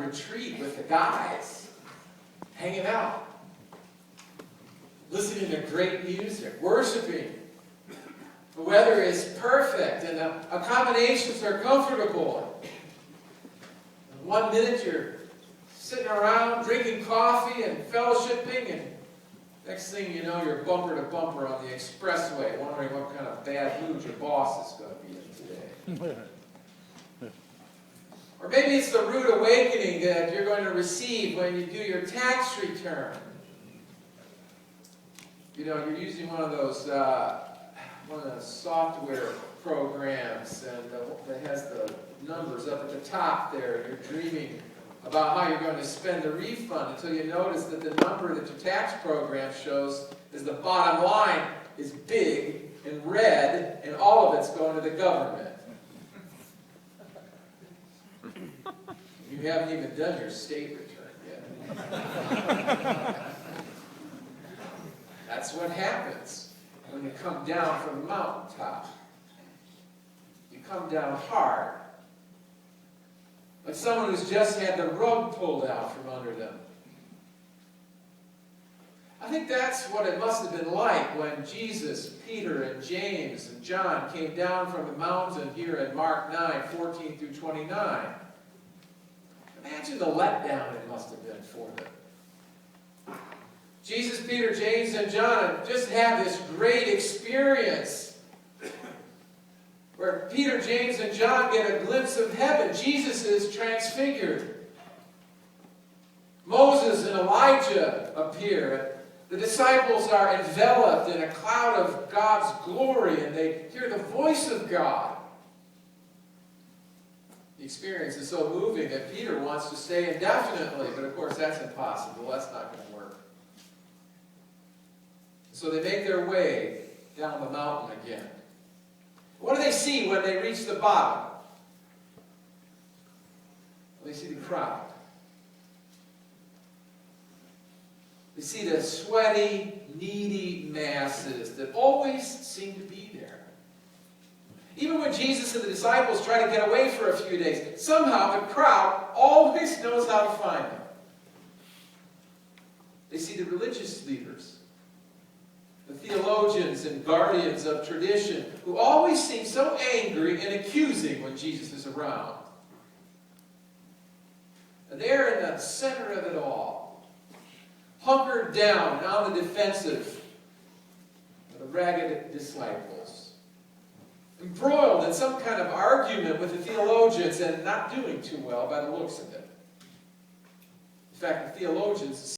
retreat with the guys, hanging out, listening to great music, worshiping. The weather is perfect and the accommodations are comfortable. And 1 minute you're sitting around drinking coffee and fellowshipping, and next thing you know, you're bumper to bumper on the expressway, wondering what kind of bad mood your boss is going to be in today. Or maybe it's the rude awakening that you're going to receive when you do your tax return. You know, you're using one of those software programs, and that has the numbers up at the top there. You're dreaming about how you're going to spend the refund until you notice that the number that your tax program shows is the bottom line is big and red, and all of it's going to the government. You haven't even done your state return yet. That's what happens when you come down from the mountaintop. You come down hard. Like someone who's just had the rug pulled out from under them. I think that's what it must have been like when Jesus, Peter, and James, and John came down from the mountain here in Mark 9, 14 through 29. Imagine the letdown it must have been for them. Jesus, Peter, James, and John just had this great experience where Peter, James, and John get a glimpse of heaven. Jesus is transfigured. Moses and Elijah appear. The disciples are enveloped in a cloud of God's glory, and they hear the voice of God. The experience is so moving that Peter wants to stay indefinitely, but of course that's impossible. That's not going to work. So they make their way down the mountain again. What do they see when they reach the bottom? Well, they see the crowd. They see the sweaty, needy masses that always seem to be there. Even when Jesus and the disciples try to get away for a few days, somehow the crowd always knows how to find them. They see the religious leaders, the theologians and guardians of tradition, who always seem so angry and accusing when Jesus is around. And they're in the center of it all, hunkered down and on the defensive, the ragged disciples, embroiled in some kind of argument with the theologians and not doing too well by the looks of it. In fact, the theologians